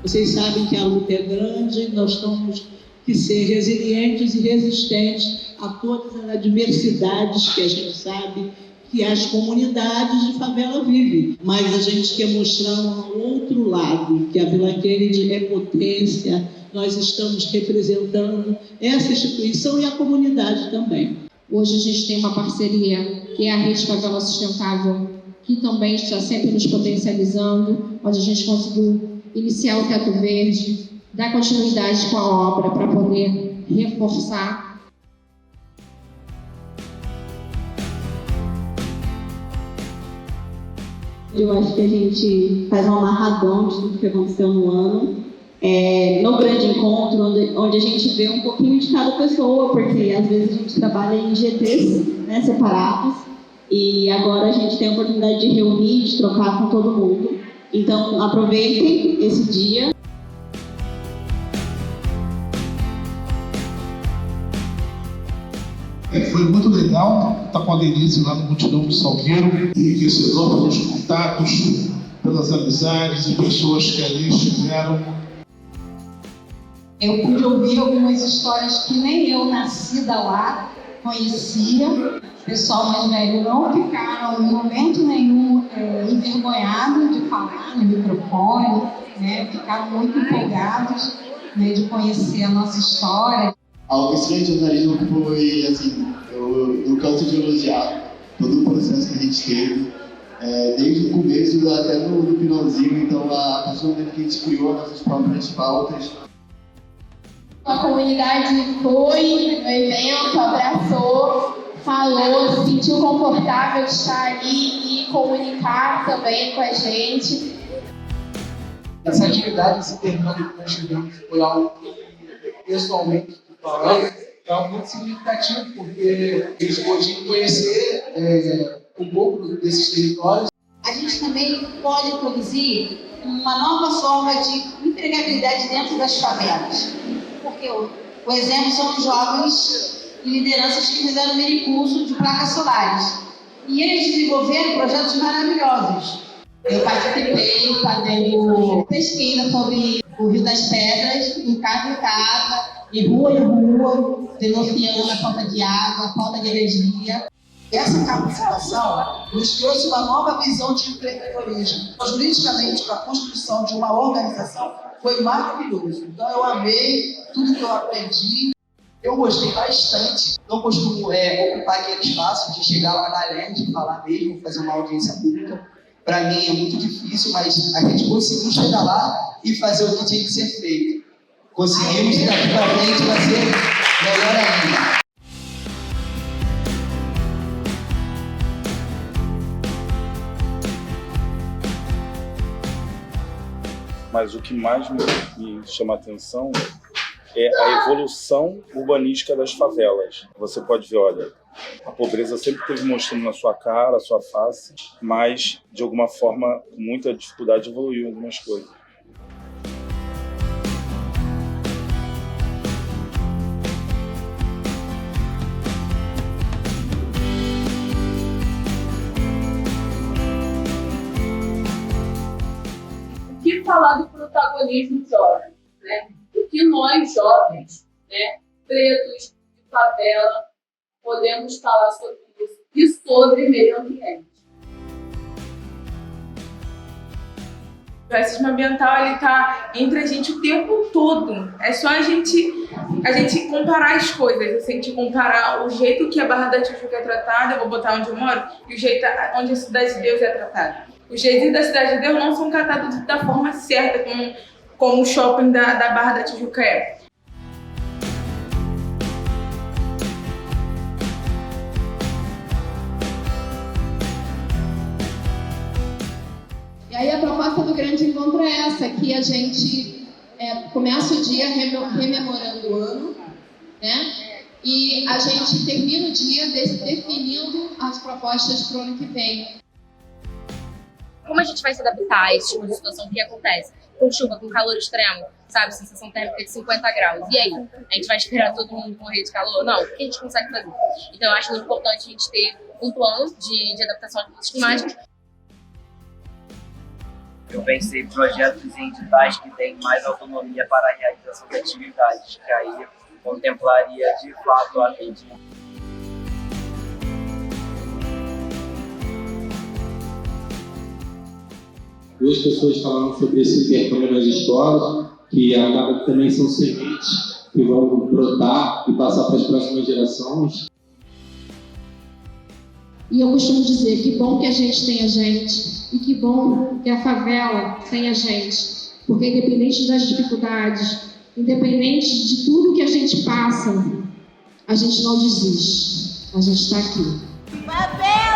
Vocês sabem que a luta é grande, nós temos que ser resilientes e resistentes a todas as adversidades que a gente sabe que as comunidades de favela vivem. Mas a gente quer mostrar um outro lado, que a Vila Kennedy é potência, nós estamos representando essa instituição e a comunidade também. Hoje a gente tem uma parceria que é a Rede Favela Sustentável, que também está sempre nos potencializando, onde a gente conseguiu iniciar o Teto Verde, dar continuidade com a obra para poder reforçar. Eu acho que a gente faz um amarradão de tudo que aconteceu no ano. No grande encontro, onde a gente vê um pouquinho de cada pessoa, porque às vezes a gente trabalha em GTs, né, separados, e agora a gente tem a oportunidade de reunir, de trocar com todo mundo. Então aproveitem esse dia. Foi muito legal estar com a Denise lá no Multidão do Salgueiro, enriquecedor pelos contatos, pelas amizades e pessoas que ali estiveram. Eu pude ouvir algumas histórias que nem eu, nascida lá, conhecia. O pessoal mais velho não ficaram em momento nenhum envergonhados de falar no microfone, né? Ficaram muito empolgados, né, de conhecer a nossa história. A oficina de jornalismo foi, assim, eu não canso de elogiar todo o processo que a gente teve, desde o começo até no finalzinho. Então, a partir do momento que a gente criou nossas próprias pautas. A comunidade foi no evento, abraçou, falou, se sentiu confortável de estar ali e comunicar também com a gente. Essa atividade, esse termino que nós tivemos, foi algo que, pessoalmente falando, é algo muito significativo, porque eles podiam conhecer um pouco desses territórios. A gente também pode produzir uma nova forma de empregabilidade dentro das favelas. Porque o exemplo são os jovens e lideranças que fizeram mini curso de placas solares. E eles desenvolveram projetos maravilhosos. Eu participei fazendo pesquisa sobre o Rio das Pedras, em casa, em rua, denunciando a falta de água, a falta de energia. Essa capacitação nos trouxe uma nova visão de empreendedorismo. Juridicamente, para a construção de uma organização, foi maravilhoso. Então, eu amei tudo que eu aprendi. Eu gostei bastante. Não costumo ocupar aquele espaço de chegar lá na LEND, falar mesmo, fazer uma audiência pública. Para mim é muito difícil, mas a gente conseguiu chegar lá e fazer o que tinha que ser feito. Conseguimos, e daqui para frente vai ser melhor ainda. Mas o que mais me chama a atenção é a evolução urbanística das favelas. Você pode ver, olha, a pobreza sempre esteve mostrando na sua cara, a sua face, mas, de alguma forma, com muita dificuldade, evoluiu em algumas coisas. O que falar do protagonismo jovem, né? O que nós jovens, né, pretos de favela, podemos falar sobre isso e sobre meio ambiente. O racismo ambiental está entre a gente o tempo todo. É só a gente comparar as coisas, a gente comparar o jeito que a Barra da Tijuca é tratada, eu vou botar onde eu moro, e o jeito onde a Cidade de Deus é tratada. Os jeitos da Cidade de Deus não são tratados da forma certa, como o shopping da Barra da Tijuca é. E aí a proposta do grande encontro é essa, que a gente começa o dia rememorando o ano, né? E a gente termina o dia definindo as propostas para o ano que vem. Como a gente vai se adaptar a esse tipo de situação que acontece? Com chuva, com calor extremo, sabe? Sensação térmica de 50 graus. E aí? A gente vai esperar todo mundo morrer de calor? Não. O que a gente consegue fazer? Então, eu acho muito importante a gente ter um plano de adaptação às mudanças climáticas. Eu pensei em projetos e editais que têm mais autonomia para a realização de atividades, que aí contemplaria de fato a rede. Duas pessoas falaram sobre esse intercâmbio nas escolas, que acaba que também são sementes que vão brotar e passar para as próximas gerações. E eu costumo dizer que bom que a gente tem a gente e que bom que a favela tem a gente, porque independente das dificuldades, independente de tudo que a gente passa, a gente não desiste, a gente está aqui. Favela!